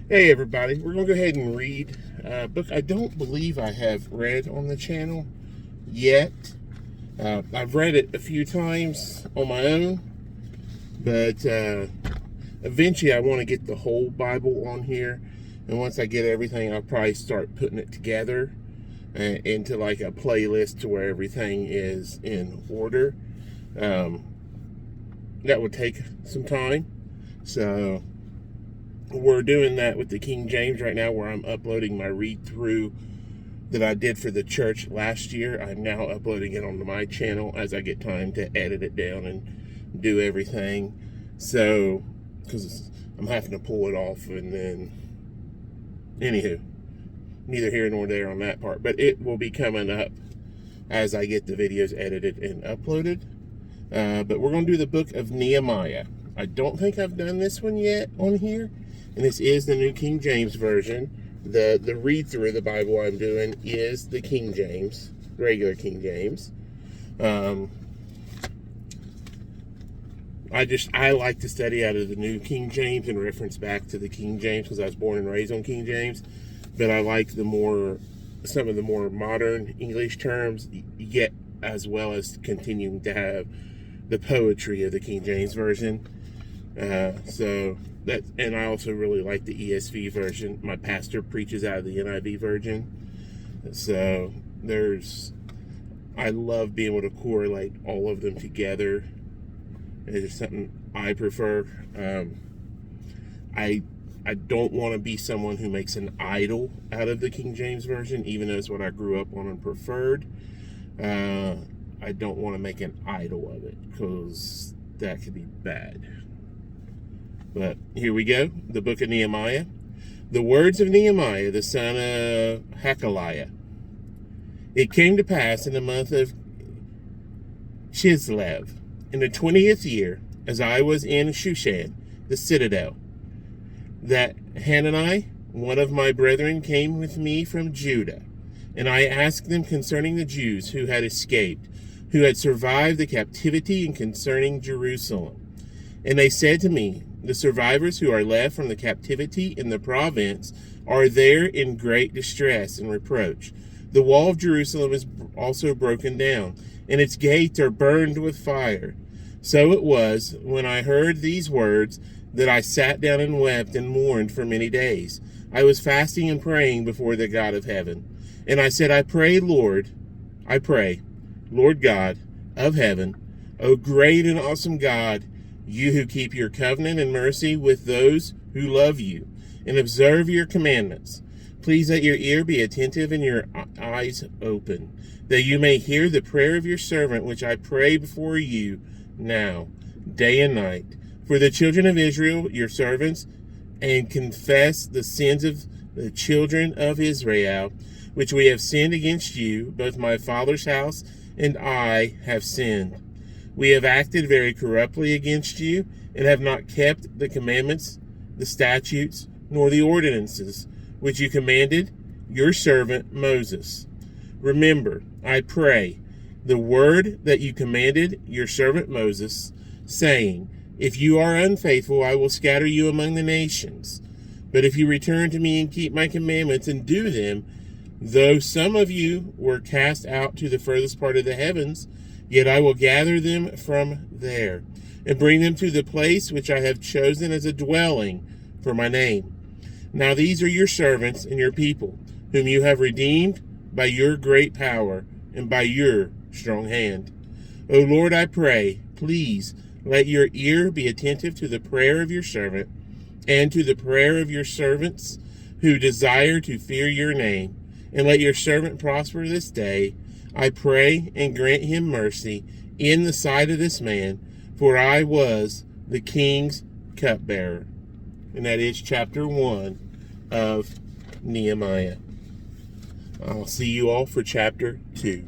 Hey everybody, we're going to go ahead and read a book I don't believe I have read on the channel yet. I've read it a few times on my own, but eventually I want to get the whole Bible on here, and once I get everything, I'll probably start putting it together into like a playlist to where everything is in order. That would take some time, so we're doing that with the King James right now, where I'm uploading my read-through that I did for the church last year. I'm now uploading it onto my channel as I get time to edit it down and do everything. So, because I'm having to pull it off, and then, anywho, neither here nor there on that part. But it will be coming up as I get the videos edited and uploaded. But we're going to do the book of Nehemiah. I don't think I've done this one yet on here. And this is the New King James Version. The read-through of the Bible I'm doing is the King James, regular King James. I like to study out of the New King James and reference back to the King James because I was born and raised on King James. But I like some of the more modern English terms, yet as well as continuing to have the poetry of the King James Version. And I also really like the ESV version. My pastor preaches out of the NIV version. So I love being able to correlate all of them together. It's just something I prefer. I don't want to be someone who makes an idol out of the King James Version, even though it's what I grew up on and preferred. I don't want to make an idol of it, because that could be bad. But here we go, the book of Nehemiah. The words of Nehemiah, the son of Hakaliah. It came to pass in the month of Chislev, in the 20th year, as I was in Shushan, the citadel, that Hanani, one of my brethren, came with me from Judah. And I asked them concerning the Jews who had escaped, who had survived the captivity, and concerning Jerusalem. And they said to me, the survivors who are left from the captivity in the province are there in great distress and reproach. The wall of Jerusalem is also broken down, and its gates are burned with fire. So it was, when I heard these words, that I sat down and wept and mourned for many days. I was fasting and praying before the God of heaven. And I said, I pray, Lord God of heaven, O great and awesome God, you who keep your covenant and mercy with those who love you and observe your commandments. Please let your ear be attentive and your eyes open, that you may hear the prayer of your servant, which I pray before you now, day and night, for the children of Israel, your servants, and confess the sins of the children of Israel, which we have sinned against you. Both my father's house and I have sinned. We have acted very corruptly against you, and have not kept the commandments, the statutes, nor the ordinances, which you commanded your servant Moses. Remember, I pray, the word that you commanded your servant Moses, saying, if you are unfaithful, I will scatter you among the nations. But if you return to me and keep my commandments and do them, though some of you were cast out to the furthest part of the heavens, yet I will gather them from there, and bring them to the place which I have chosen as a dwelling for my name. Now these are your servants and your people, whom you have redeemed by your great power and by your strong hand. O Lord, I pray, please let your ear be attentive to the prayer of your servant, and to the prayer of your servants who desire to fear your name. And let your servant prosper this day, I pray, and grant him mercy in the sight of this man, for I was the king's cupbearer. And that is chapter 1 of Nehemiah. I'll see you all for chapter 2.